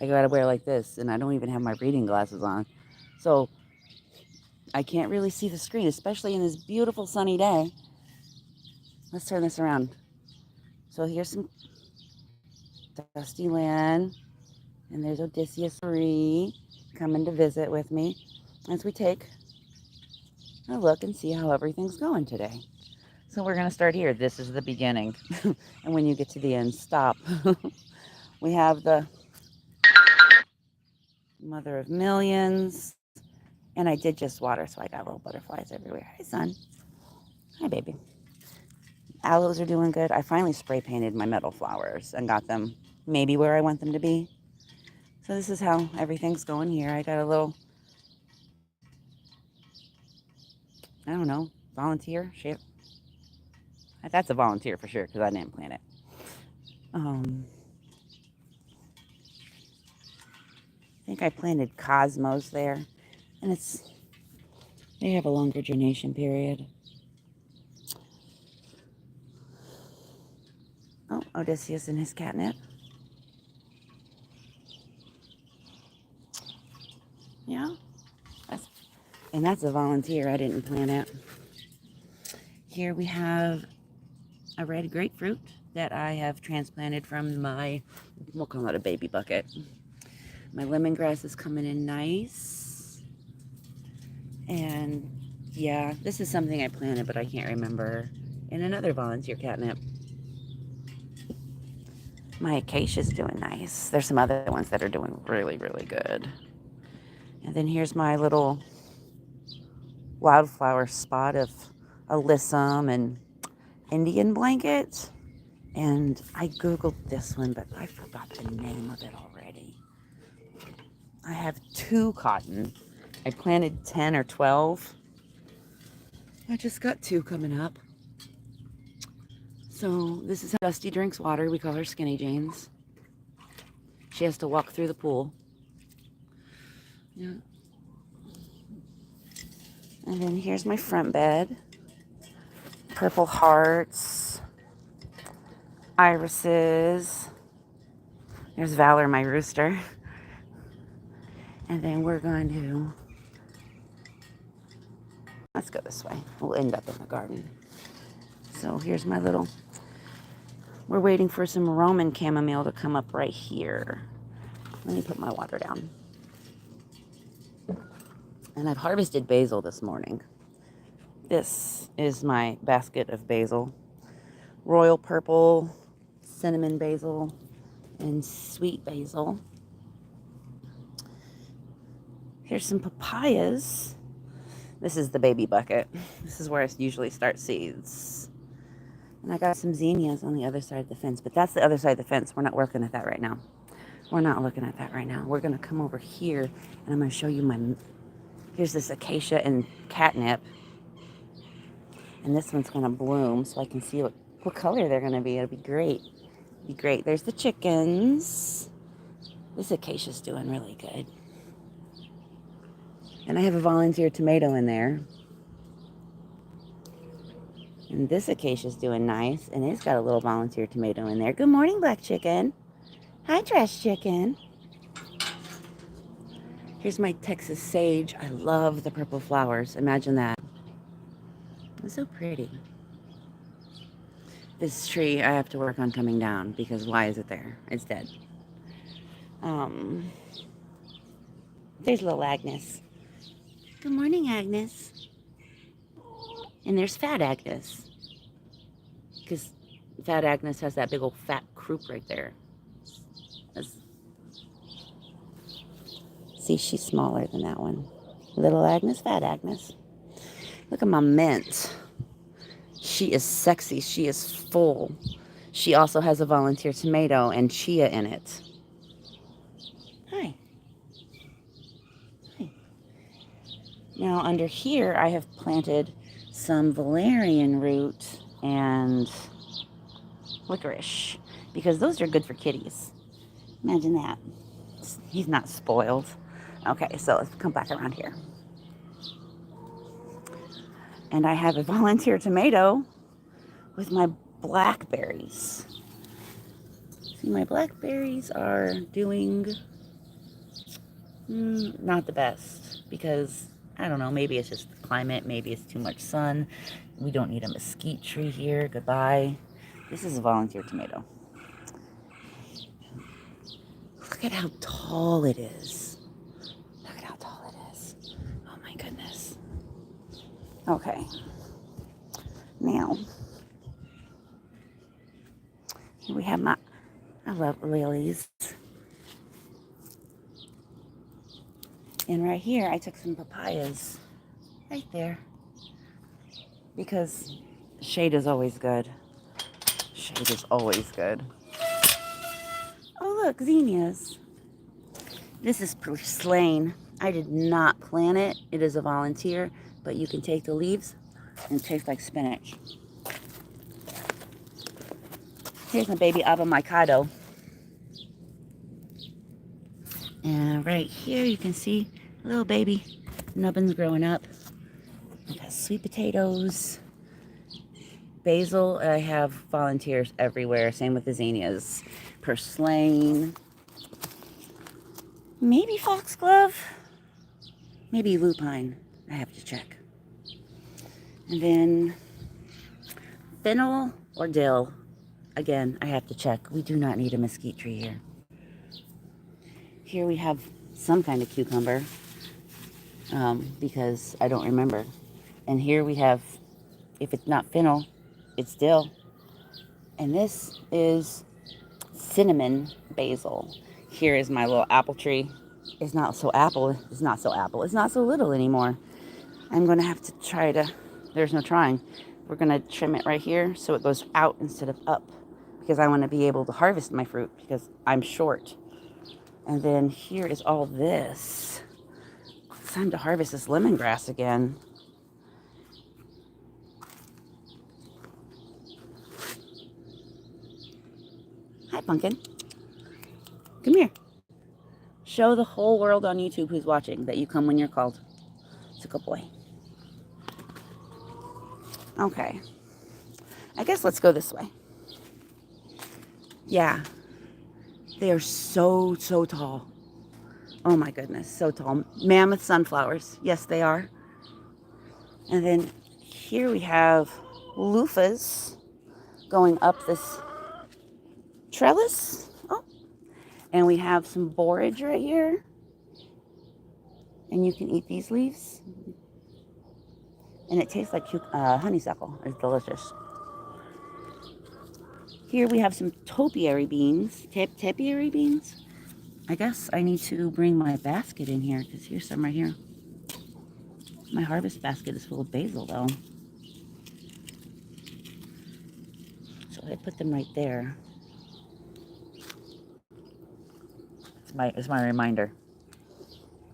I gotta wear like this, and I don't even have my reading glasses on. So I can't really see the screen, especially in this beautiful sunny day. Let's turn this around. So here's some Dusty Land, and there's Odysseus Marie coming to visit with me as we take a look and see how everything's going today. So we're gonna start here. This is the beginning. And when you get to the end, stop. We have the Mother of Millions. And I did just water, so I got little butterflies everywhere. Hi, son. Hi, baby. Aloes are doing good. I finally spray painted my metal flowers and got them maybe where I want them to be. So this is how everything's going here. I got a little, I don't know, volunteer shape. That's a volunteer for sure because I didn't plant it. I think I planted cosmos there, and they have a longer germination period. Oh, Odysseus and his catnip. Yeah, that's a volunteer. I didn't plant it. Here we have a red grapefruit that I have transplanted from we'll call it a baby bucket. My lemongrass is coming in nice. And yeah, this is something I planted, but I can't remember. And another volunteer catnip. My acacia's doing nice. There's some other ones that are doing really, really good. And then here's my little wildflower spot of alyssum and Indian blanket. And I Googled this one, but I forgot the name of it already. I have 2 cotton. I planted 10 or 12. I just got 2 coming up. So this is how Dusty drinks water. We call her Skinny Jeans. She has to walk through the pool. Yeah. And then here's my front bed. Purple hearts. Irises. There's Valor, my rooster. And then we're going to, let's go this way. We'll end up in the garden. So here's my little, we're waiting for some Roman chamomile to come up right here. Let me put my water down. And I've harvested basil this morning. This is my basket of basil. Royal purple, cinnamon basil, and sweet basil. Here's some papayas. This is the baby bucket. This is where I usually start seeds. And I got some zinnias on the other side of the fence, but that's the other side of the fence. We're not working at that right now. We're not looking at that right now. We're gonna come over here and I'm gonna show you here's this acacia and catnip. And this one's gonna bloom so I can see what color they're gonna be. It'll be great. Be great. There's the chickens. This acacia's doing really good. And I have a volunteer tomato in there. And this acacia's doing nice. And it's got a little volunteer tomato in there. Good morning, black chicken. Hi, trash chicken. Here's my Texas sage. I love the purple flowers. Imagine that. It's so pretty. This tree I have to work on coming down because why is it there? It's dead. There's little Agnes. Good morning, Agnes. And there's Fat Agnes. Because Fat Agnes has that big old fat croup right there. See, she's smaller than that one. Little Agnes, Fat Agnes. Look at my mint. She is sexy. She is full. She also has a volunteer tomato and chia in it. Hi. Hi. Now under here, I have planted some valerian root and licorice because those are good for kitties. Imagine that. He's not spoiled. Okay, so let's come back around here. And I have a volunteer tomato with my blackberries. See, my blackberries are doing Not the best because, I don't know, maybe it's just the climate, maybe it's too much sun. We don't need a mesquite tree here. Goodbye. This is a volunteer tomato. Look at how tall it is. Look at how tall it is. Oh my goodness. Okay. Now, here we have I love lilies. And right here, I took some papayas. Right there. Because shade is always good. Shade is always good. Oh, look, zinnias. This is purslane. I did not plant it. It is a volunteer, but you can take the leaves and it tastes like spinach. Here's my baby Abomicado. And right here you can see a little baby nubbins growing up. I got sweet potatoes, basil. I have volunteers everywhere. Same with the zinnias. Purslane. Maybe foxglove. Maybe lupine. I have to check. And then fennel or dill. Again, I have to check. We do not need a mesquite tree here. Here we have some kind of cucumber because I don't remember. And here we have, if it's not fennel, it's dill. And this is cinnamon basil. Here is my little apple tree. It's not so apple. It's not so apple. It's not so little anymore. I'm going to have to try to, there's no trying. We're going to trim it right here so it goes out instead of up because I want to be able to harvest my fruit because I'm short. And then here is all this. It's time to harvest this lemongrass again. Hi, Pumpkin. Come here. Show the whole world on YouTube who's watching that you come when you're called. It's a good boy. Okay. I guess let's go this way. Yeah. They are so, so tall. Oh my goodness, so tall. Mammoth sunflowers. Yes, they are. And then here we have loofahs going up this trellis. Oh. And we have some borage right here. And you can eat these leaves. And it tastes like honeysuckle. It's delicious. Here we have some topiary beans. Topiary beans? I guess I need to bring my basket in here because here's some right here. My harvest basket is full of basil though. So I put them right there. It's my reminder.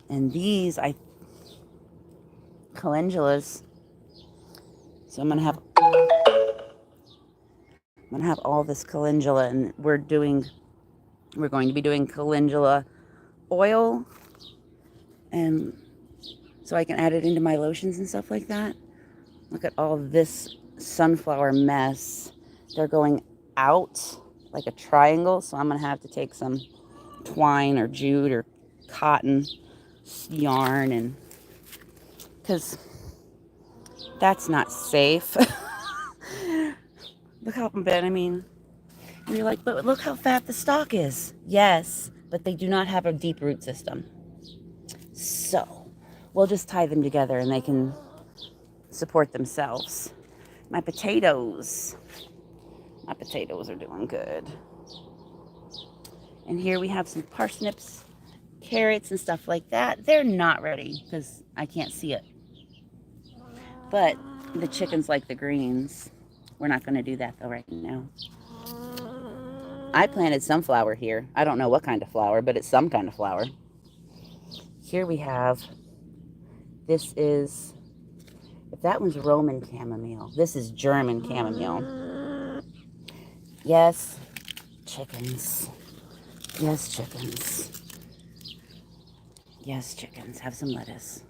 And these calendulas. So I'm gonna have all this calendula, and we're going to be doing calendula oil, and so I can add it into my lotions and stuff like that. Look at all this sunflower mess. They're going out like a triangle, so I'm gonna have to take some twine or jute or cotton yarn, and because that's not safe. Look how bad, I mean, and you're like, but look how fat the stalk is. Yes, but they do not have a deep root system. So we'll just tie them together and they can support themselves. My potatoes are doing good. And here we have some parsnips, carrots, and stuff like that. They're not ready because I can't see it. But the chickens like the greens. We're not going to do that though right now. I planted sunflower here. I don't know what kind of flower, but it's some kind of flower. Here we have, this is, if that one's Roman chamomile, this is German chamomile. Yes, chickens. Yes, chickens. Yes, chickens. Have some lettuce.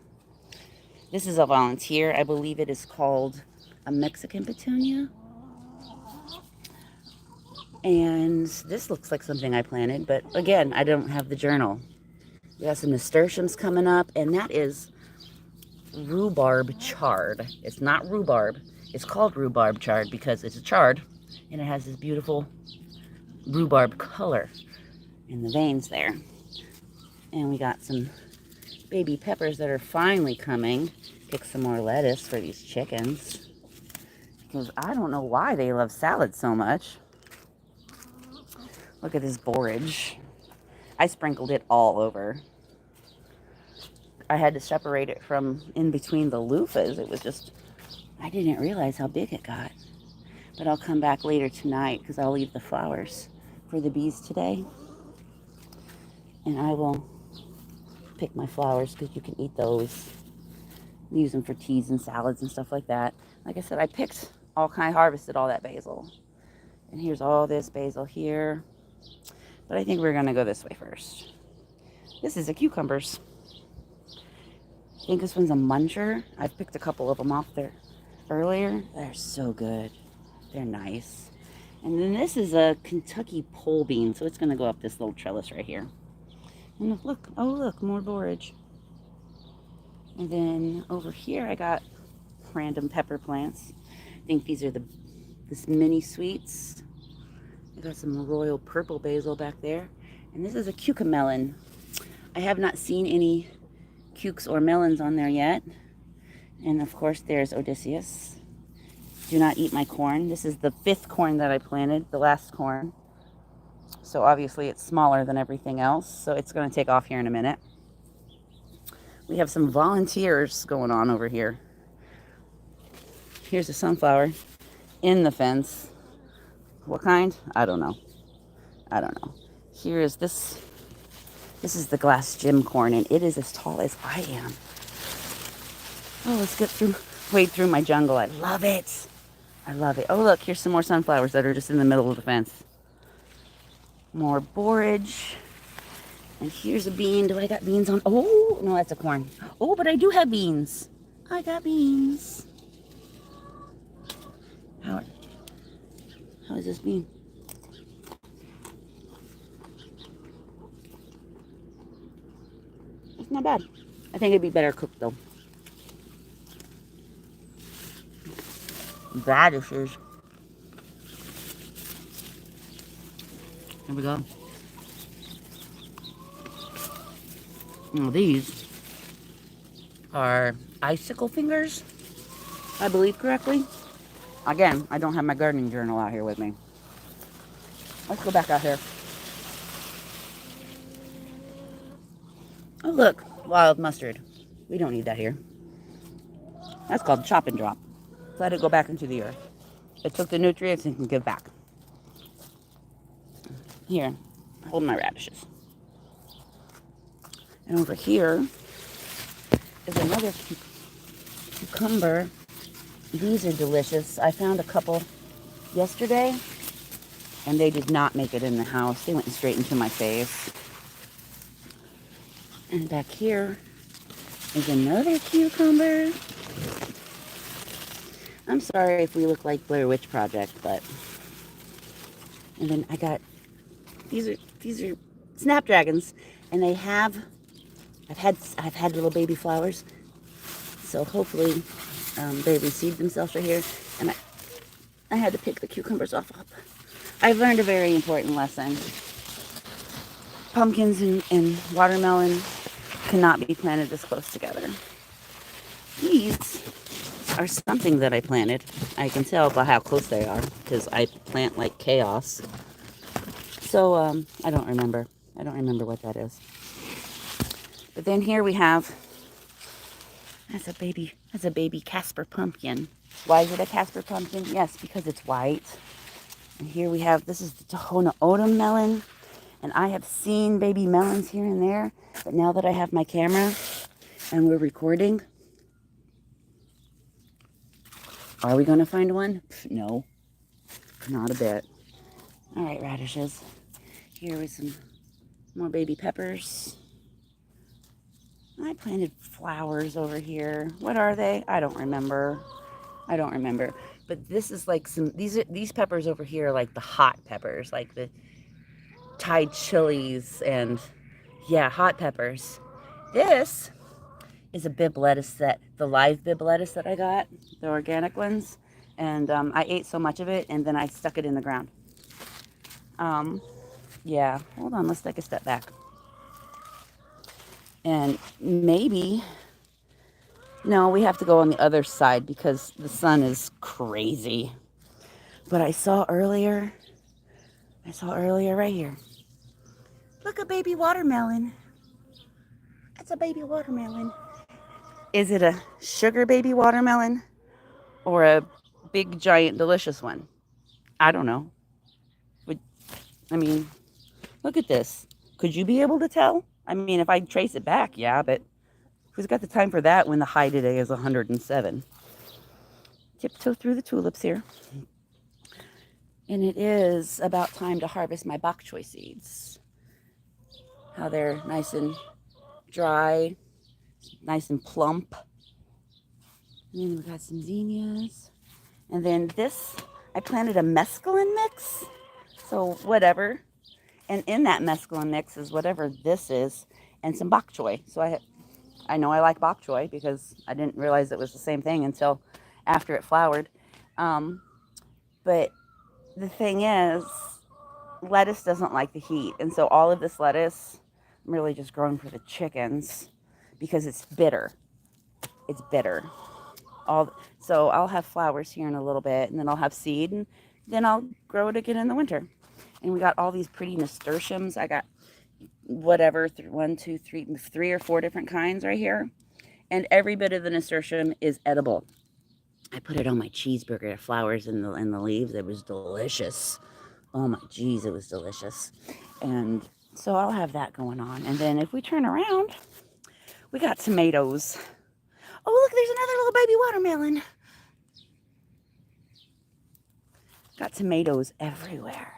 This is a volunteer. I believe it is called a Mexican petunia. And this looks like something I planted, but again, I don't have the journal. We got some nasturtiums coming up, and that is rhubarb chard. It's not rhubarb. It's called rhubarb chard because it's a chard, and it has this beautiful rhubarb color in the veins there. And we got some baby peppers that are finally coming. Pick some more lettuce for these chickens, because I don't know why they love salad so much. Look at this borage. I sprinkled it all over. I had to separate it from in between the loofahs. It was just, I didn't realize how big it got. But I'll come back later tonight because I'll leave the flowers for the bees today. And I will pick my flowers because you can eat those. Use them for teas and salads and stuff like that. Like I said, I harvested all that basil. And here's all this basil here. But I think we're going to go this way first. This is a cucumbers. I think this one's a muncher. I've picked a couple of them off there earlier. They're so good. They're nice. And then this is a Kentucky pole bean. So it's going to go up this little trellis right here. And look, oh look, more borage. And then over here I got random pepper plants. I think these are this mini sweets. I got some royal purple basil back there. And this is a cucamelon. I have not seen any cukes or melons on there yet. And of course there's Odysseus. Do not eat my corn. This is the 5th corn that I planted, the last corn. So obviously it's smaller than everything else. So it's going to take off here in a minute. We have some volunteers going on over here. Here's a sunflower in the fence. What kind? I don't know. I don't know. Here is this. This is the glass gem corn, and it is as tall as I am. Oh, let's wade through my jungle. I love it. I love it. Oh, look, here's some more sunflowers that are just in the middle of the fence. More borage. And here's a bean. Do I got beans on? Oh, no, that's a corn. Oh, but I do have beans. I got beans. How is this bean? It's not bad. I think it'd be better cooked though. Radishes. Here we go. Now these are icicle fingers, I believe correctly. Again, I don't have my gardening journal out here with me. Let's go back out here. Oh look, wild mustard. We don't need that here. That's called chop and drop. Let it go back into the earth. It took the nutrients and can give back. Here, hold my radishes. And over here is another cucumber. These are delicious. I found a couple yesterday, and they did not make it in the house. They went straight into my face. And back here is another cucumber. I'm sorry if we look like Blair Witch Project, but... And then I got... These are snapdragons, and they have... I've had little baby flowers, so hopefully they reseed themselves right here. And I had to pick the cucumbers off up. I've learned a very important lesson. Pumpkins and watermelon cannot be planted this close together. These are something that I planted. I can tell by how close they are because I plant like chaos. So I don't remember. I don't remember what that is. But then here we have, that's a baby Casper pumpkin. Why is it a Casper pumpkin? Yes, because it's white. And here we have, this is the Tohono O'odham melon. And I have seen baby melons here and there. But now that I have my camera and we're recording, are we going to find one? No, not a bit. All right, radishes. Here is some more baby peppers. I planted flowers over here. What are they? I don't remember. But this is like these peppers over here are like the hot peppers, like the Thai chilies and Yeah, hot peppers. This is a Bibb lettuce the live Bibb lettuce that I got, the organic ones. And I ate so much of it, and then I stuck it in the ground. Yeah, hold on, let's take a step back. And maybe, no, we have to go on the other side because the sun is crazy. But I saw earlier right here. Look, a baby watermelon. That's a baby watermelon. Is it a sugar baby watermelon or a big, giant, delicious one? I don't know. I mean, look at this. Could you be able to tell? I mean, if I trace it back, yeah, but who's got the time for that when the high today is 107? Tiptoe through the tulips here. And it is about time to harvest my bok choy seeds. How they're nice and dry, nice and plump. And then we got some zinnias. And then this, I planted a mesclun mix. So whatever. And in that mesclun mix is whatever this is and some bok choy. So I know I like bok choy because I didn't realize it was the same thing until after it flowered. But the thing is, lettuce doesn't like the heat. And so all of this lettuce, I'm really just growing for the chickens because it's bitter. It's bitter. So I'll have flowers here in a little bit, and then I'll have seed, and then I'll grow it again in the winter. And we got all these pretty nasturtiums. I got whatever, three or four different kinds right here. And every bit of the nasturtium is edible. I put it on my cheeseburger, the flowers and the leaves. It was delicious. Oh my geez, it was delicious. And so I'll have that going on. And then if we turn around, we got tomatoes. Oh, look, there's another little baby watermelon. Got tomatoes everywhere.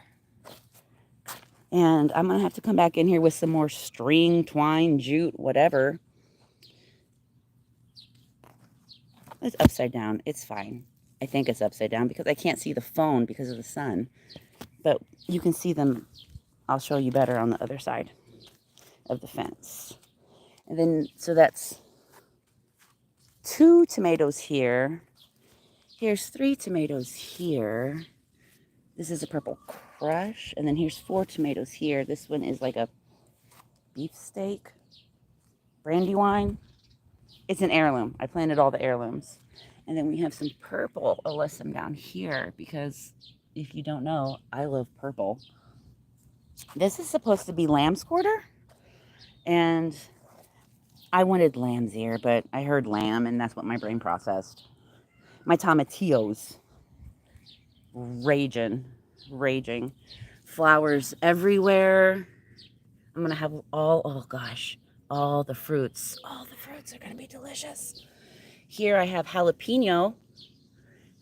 And I'm going to have to come back in here with some more string, twine, jute, whatever. It's upside down. It's fine. I think it's upside down because I can't see the phone because of the sun. But you can see them. I'll show you better on the other side of the fence. And then, so that's 2 tomatoes here. Here's 3 tomatoes here. This is a purple crush. And then here's 4 tomatoes here. This one is like a beefsteak, Brandywine. It's an heirloom. I planted all the heirlooms. And then we have some purple alyssum down here because if you don't know, I love purple. This is supposed to be lamb's quarter. And I wanted lamb's ear, but I heard lamb, and that's what my brain processed. My tomatillos, raging. Flowers everywhere. I'm going to have oh gosh, all the fruits. All the fruits are going to be delicious. Here I have jalapeno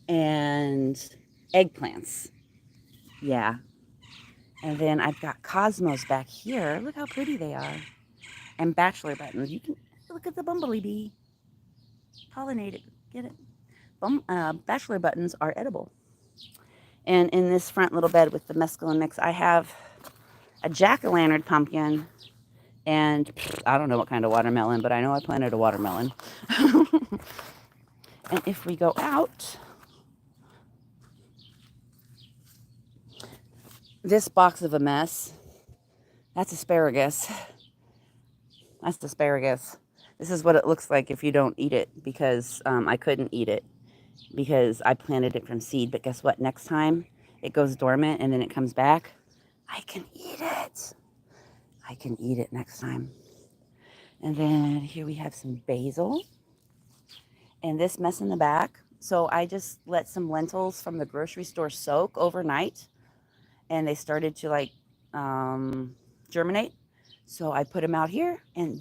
and eggplants. Yeah. And then I've got cosmos back here. Look how pretty they are. And bachelor buttons. You can look at the bumblebee bee. Pollinate it. Get it? Bachelor buttons are edible. And in this front little bed with the mesclun mix, I have a jack-o'-lantern pumpkin and I don't know what kind of watermelon, but I know I planted a watermelon. And if we go out, this box of a mess, that's asparagus. That's asparagus. This is what it looks like if you don't eat it because I couldn't eat it because I planted it from seed. But guess what? Next time it goes dormant and then it comes back, I can eat it. I can eat it next time. And then here we have some basil and this mess in the back. So I just let some lentils from the grocery store soak overnight and they started to like germinate. So I put them out here, and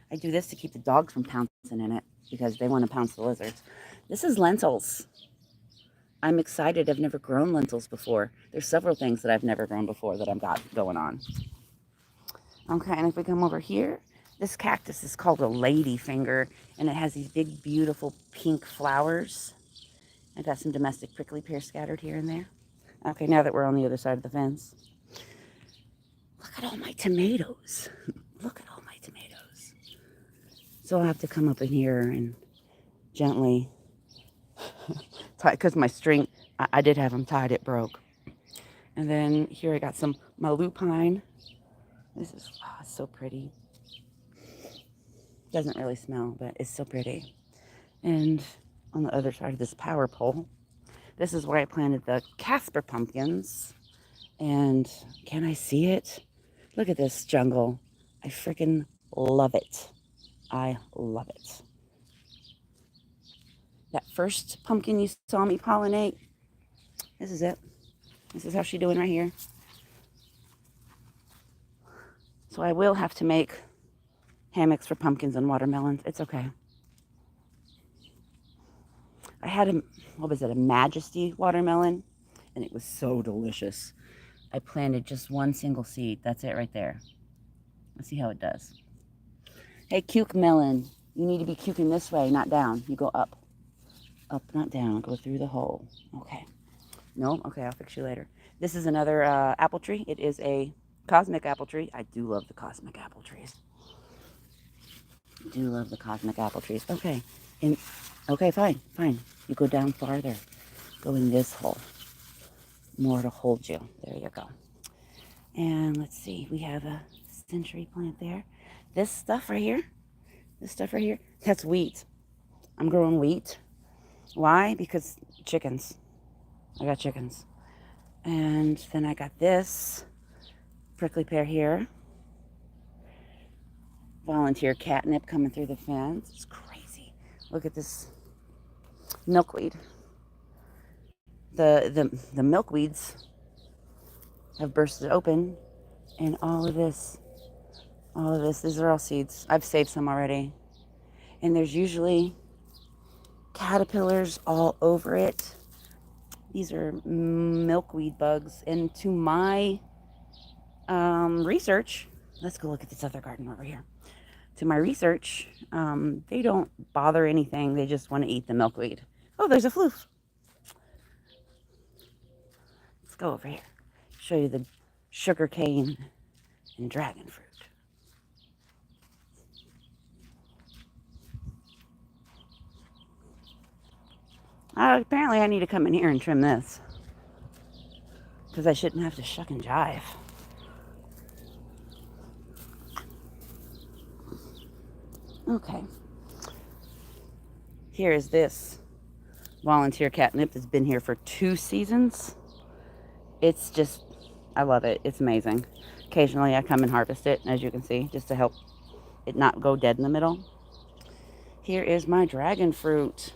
I do this to keep the dogs from pouncing in it because they want to pounce the lizards. This is lentils. I'm excited. I've never grown lentils before. There's several things that I've never grown before that I've got going on. Okay, and if we come over here, this cactus is called a ladyfinger, and it has these big, beautiful pink flowers. I got some domestic prickly pear scattered here and there. Okay, now that we're on the other side of the fence. Look Look at all my tomatoes. Look at all my tomatoes. So I'll have to come up in here and gently tie, because my string, I did have them tied, it broke. And then here I got some my lupine. This is so pretty. Doesn't really smell, but it's so pretty. And on the other side of this power pole, this is where I planted the Casper pumpkins. And can I see it? Look at this jungle. I freaking love it. I love it. That first pumpkin you saw me pollinate, this is it. This is how she's doing right here. So I will have to make hammocks for pumpkins and watermelons. It's okay. I had a Majesty watermelon, and it was so delicious. I planted just one single seed. That's it right there. Let's see how it does. Hey, cuke melon, you need to be cuking this way, not down. You go up. Up, not down. Go through the hole. Okay. No? Okay, I'll fix you later. This is another apple tree. It is a cosmic apple tree. I do love the cosmic apple trees. Do love the cosmic apple trees. Okay. Okay, fine. You go down farther. Go in this hole. More to hold you. There you go. And let's see. We have a century plant there. This stuff right here. That's wheat. I'm growing wheat. Why? Because chickens. I got chickens. And then I got this prickly pear here. Volunteer catnip coming through the fence. It's crazy. Look at this milkweed. The milkweeds have bursted open, and all of this, these are all seeds. I've saved some already. And there's usually caterpillars all over it. These are milkweed bugs. And to my research, let's go look at this other garden over here. To my research, they don't bother anything. They just want to eat the milkweed. Oh, there's a floof. Let's go over here. Show you the sugar cane and dragon fruit. Apparently I need to come in here and trim this, because I shouldn't have to shuck and jive. Okay. Here is this volunteer catnip that's been here for 2 seasons. It's just, I love it. It's amazing. Occasionally I come and harvest it, as you can see, just to help it not go dead in the middle. Here is my dragon fruit.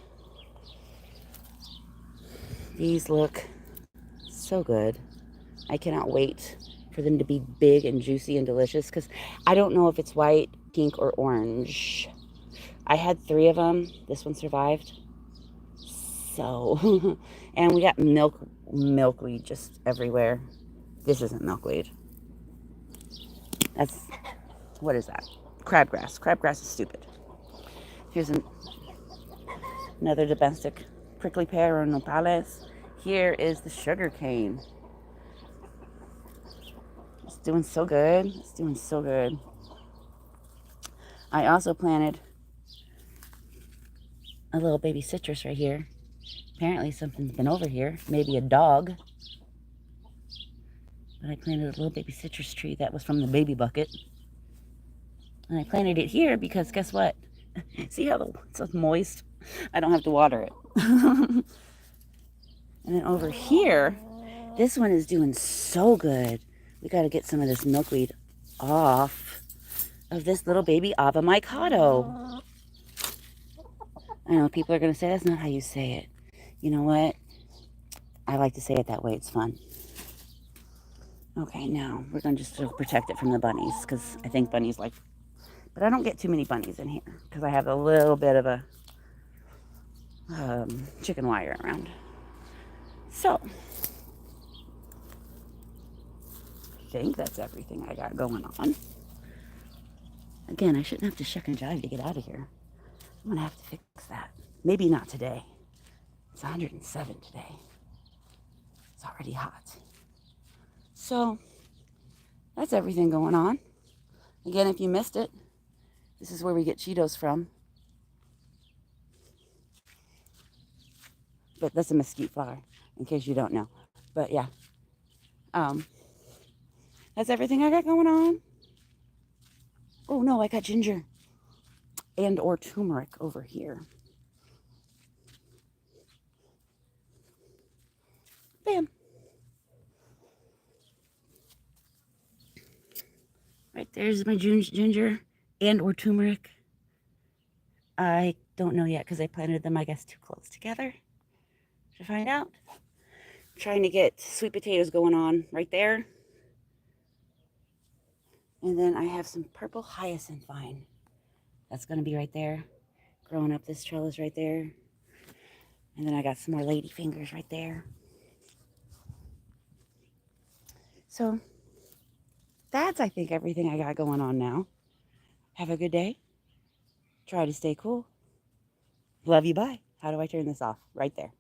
These look so good. I cannot wait for them to be big and juicy and delicious, because I don't know if it's white, pink, or orange. I had 3 of them. This one survived. So, and we got milkweed just everywhere. This isn't milkweed. That's, what is that? Crabgrass. Crabgrass is stupid. Here's another domestic prickly pear or nopales. Here is the sugar cane. It's doing so good. It's doing so good. I also planted a little baby citrus right here. Apparently something's been over here. Maybe a dog. But I planted a little baby citrus tree that was from the baby bucket. And I planted it here because guess what? See how it's moist? I don't have to water it. And then over here, this one is doing so good. We got to get some of this milkweed off of this little baby Ava Mikado. I know people are going to say that's not how you say it. You know what? I like to say it that way. It's fun. Okay, now we're going to just protect it from the bunnies, because I think bunnies like, but I don't get too many bunnies in here because I have a little bit of a chicken wire around. So, I think that's everything I got going on. Again, I shouldn't have to shuck and jive to get out of here. I'm going to have to fix that. Maybe not today. It's 107 today. It's already hot. So, That's everything going on. Again, if you missed it, this is where we get Cheetos from. But that's a mesquite flower, in case you don't know. But yeah, um, that's everything I got going on. Oh no, I got ginger and or turmeric over here. Bam. Right there's my ginger and or turmeric. I don't know yet because I planted them, I guess, too close together to find out. I'm trying to get sweet potatoes going on right there. And then I have some purple hyacinth vine. That's going to be right there. Growing up this trellis right there. And then I got some more ladyfingers right there. So that's, I think, everything I got going on now. Have a good day. Try to stay cool. Love you. Bye. How do I turn this off? Right there.